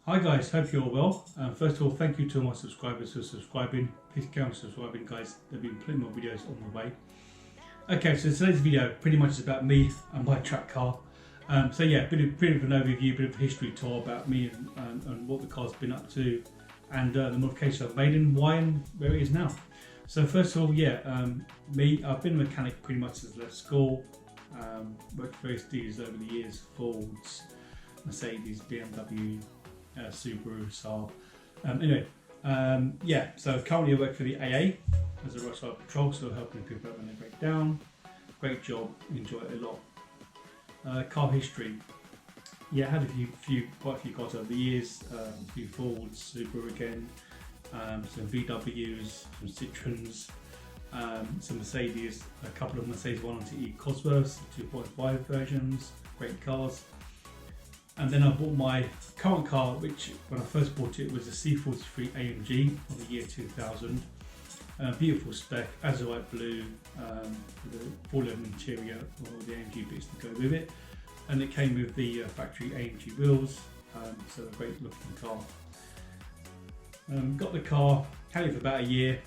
Hi guys, hope you're well. First of all, thank you to my subscribers for subscribing. Please carry on subscribing, guys. There'll be plenty more videos on the way. Okay, so today's video pretty much is about me and my track car. So yeah, bit of an overview, bit of a history tour about me and what the car's been up to, and the modifications I've made and why and where it is now. So first of all, I've been a mechanic pretty much since I left school. Worked various dealers over the years, Fords, Mercedes, BMW, Subaru, Saab. So currently I work for the AA as a roadside patrol, so helping people out when they break down. Great job, enjoy it a lot. Car history. Yeah, I had quite a few cars over the years. A few Fords, Subaru again, some VWs, some Citroens, some Mercedes, a couple of Mercedes 190e Cosworths, 2.5 versions, great cars. And then I bought my current car, which when I first bought it was a C43 AMG of the year 2000. Beautiful spec, azurite blue, with a full leather interior, or the AMG bits to go with it. And it came with the factory AMG wheels, so a great looking car. Got the car, had it for about a year,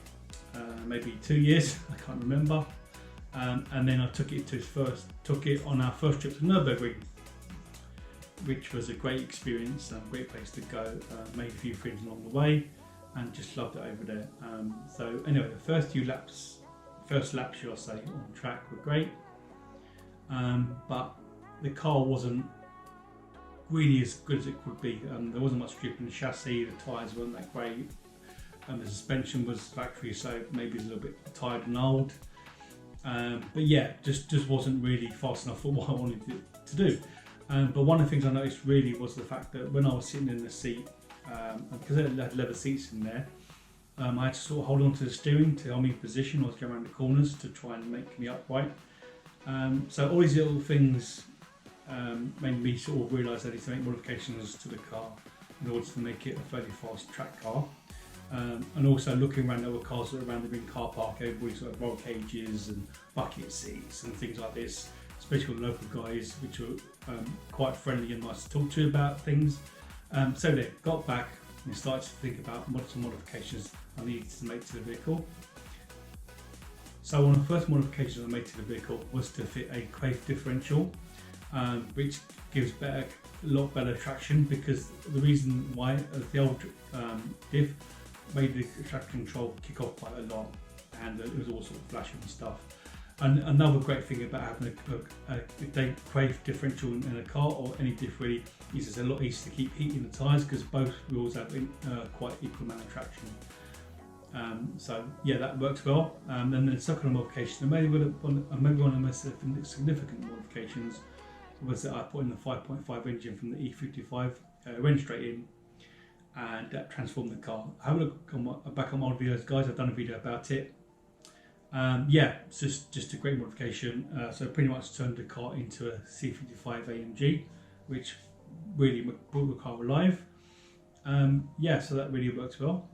maybe 2 years, I can't remember. And then I took it on our first trip to Nürburgring, which was a great experience, great place to go. Made a few friends along the way, and just loved it over there. So anyway, the first laps, should I say, on track were great, but the car wasn't really as good as it could be. There wasn't much grip in the chassis, the tyres weren't that great, and the suspension was factory, so maybe it's a little bit tired and old. But yeah, just wasn't really fast enough for what I wanted it to do. But one of the things I noticed really was the fact that when I was sitting in the seat, because it had leather seats in there, I had to sort of hold on to the steering to hold me in position. I was going around the corners to try and make me upright. So all these little things made me sort of realise I need to make modifications to the car in order to make it a fairly fast track car. And also looking around other cars that are around the ring car park, everybody's got roll cages and bucket seats and things like this, especially with local guys, which are quite friendly and nice to talk to about things. So they got back and started to think about what some modifications I needed to make to the vehicle. So one of the first modifications I made to the vehicle was to fit a Quaife differential, which gives a lot better traction, because the reason why the old diff made the traction control kick off quite a lot, and it was all sort of flashing and stuff. And another great thing about having a Quaife differential in a car, or any diff really, is it's a lot easier to keep heating the tyres, because both wheels have quite equal amount of traction. So yeah, that works well. And then the second modification, maybe one of the most significant modifications, was that I put in the 5.5 engine from the E55, went straight in, and that transformed the car. Have a look back on my old videos, guys. I've done a video about it. It's just a great modification. So pretty much turned the car into a C55 AMG, which really brought the car alive. So that really works well.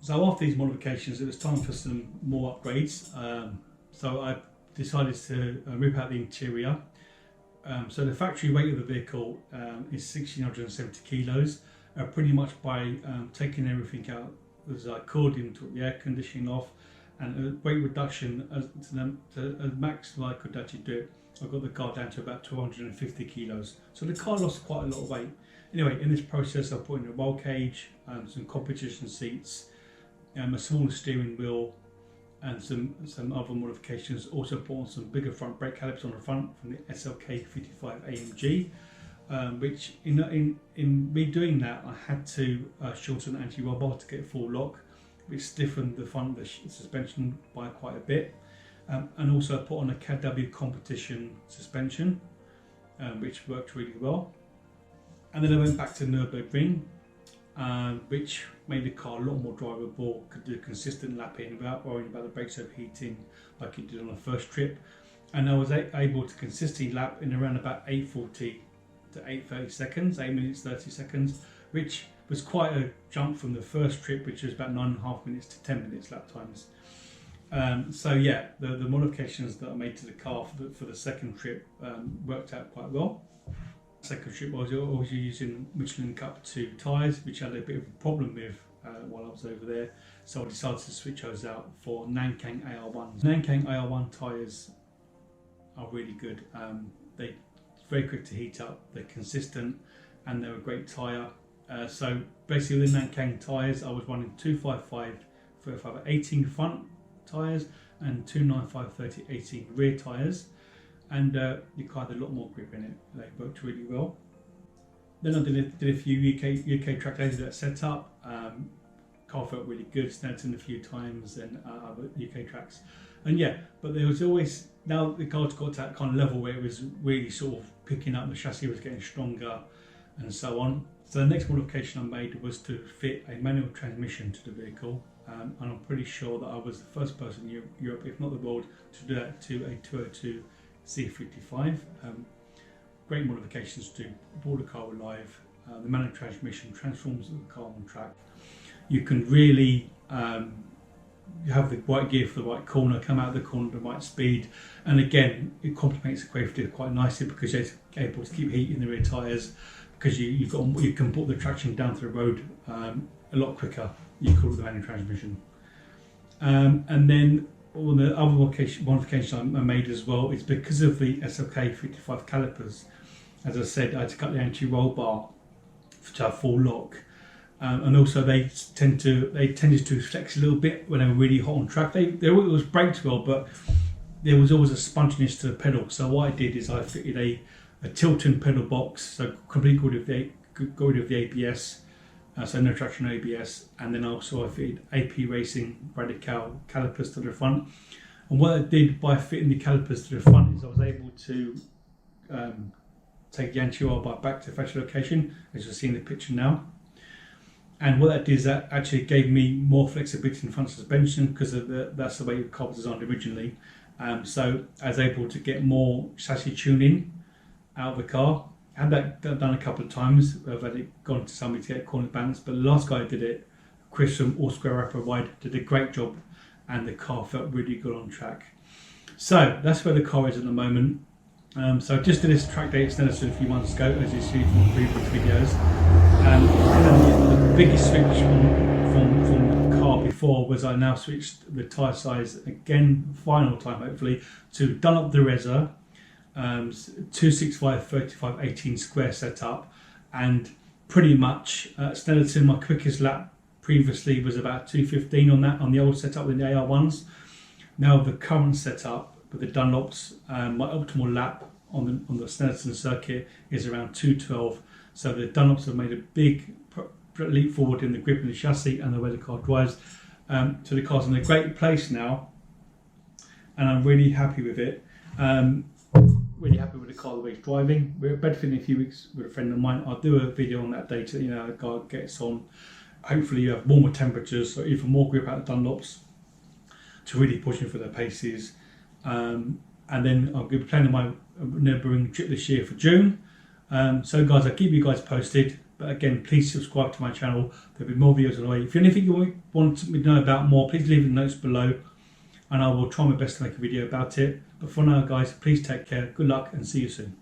So after these modifications, it was time for some more upgrades. So I decided to rip out the interior. So the factory weight of the vehicle is 1,670 kilos. Pretty much by taking everything out as I could, and took the air conditioning off, and a weight reduction to a max I could actually do it, I got the car down to about 250 kilos. So the car lost quite a lot of weight. Anyway, in this process I put in a roll cage, some competition seats, a smaller steering wheel, and some other modifications. Also put on some bigger front brake calipers on the front from the SLK 55 AMG, which in me doing that, I had to shorten the anti-roll bar to get full lock, which stiffened the front of the suspension by quite a bit. And also put on a KW competition suspension, which worked really well. And then I went back to Nürburgring, which made the car a lot more drivable, could do consistent lapping without worrying about the brakes overheating like it did on the first trip. And I was able to consistently lap in around about 8:40 to 8:30 seconds, 8 minutes 30 seconds, which was quite a jump from the first trip, which was about 9.5 minutes to 10 minutes lap times. So yeah, the modifications that I made to the car for the second trip worked out quite well. Second trip I was always using Michelin Cup 2 tyres, which I had a bit of a problem with while I was over there, so I decided to switch those out for Nankang AR1s. Nankang AR1 tyres are really good. They're very quick to heat up, they're consistent, and they're a great tyre. So basically with the Nankang tyres, I was running 255 35 18 front tyres and 295 30 18 rear tyres, and the car had a lot more grip in it. They worked really well. Then I did a few UK track days with that setup. Car felt really good, Snetterton a few times and other UK tracks. And yeah, but there was always, now the car's got to that kind of level where it was really sort of picking up, the chassis was getting stronger and so on. So the next modification I made was to fit a manual transmission to the vehicle, and I'm pretty sure that I was the first person in Europe, if not the world, to do that to a 202 C55. Great modifications to brought the car alive. The manual transmission transforms the car on track. You can really have the right gear for the right corner, come out of the corner at the right speed, and again it complements the Quaver quite nicely because you're able to keep heating the rear tyres, because you can put the traction down to the road a lot quicker. You call it the manual transmission. And then all the other modifications I made as well is because of the SLK 55 calipers. As I said, I had to cut the anti-roll bar to have full lock. And also they tended to flex a little bit when they were really hot on track. They always braked well, but there was always a sponginess to the pedal. So what I did is I fitted a tilt-in pedal box, so completely got rid of the ABS, so no traction ABS, and then also I fitted AP Racing Radical calipers to the front. And what I did by fitting the calipers to the front is I was able to take the anti-roll bar back to the factory location, as you'll see in the picture now. And what that did is that actually gave me more flexibility in front suspension, because that's the way the car was designed originally. So I was able to get more chassis tuning out of the car. I had that done a couple of times. I've had it gone to somebody to get corner balance, but the last guy who did it, Chris from All Square Rapper Wide, did a great job, and the car felt really good on track. So that's where the car is at the moment. So I just did this track day at Snetterton a few months ago, as you see from the previous videos. And the biggest switch from the car before was I now switched the tyre size again, final time hopefully, to Dunlop Dureza 265 35 18 square setup. And pretty much at Snetterton, my quickest lap previously was about 2:15 on that, on the old setup with the AR1s. Now the current setup with the Dunlops, my optimal lap on the Snetterton circuit is around 2:12. So the Dunlops have made a big leap forward in the grip of the chassis and the way the car drives. So the car's in a great place now, and I'm really happy with it. Really happy with the car, the way it's driving. We're at Bedford in a few weeks with a friend of mine. I'll do a video on that day to, the car gets on. Hopefully you have warmer temperatures, so even more grip out of Dunlops to really push them for their paces. And then I'll be planning my neighbouring trip this year for June. So guys, I'll keep you guys posted, but again, please subscribe to my channel. There'll be more videos on the way. If there's anything you want me to know about more, please leave the notes below, and I will try my best to make a video about it. But for now guys, please take care, good luck, and see you soon.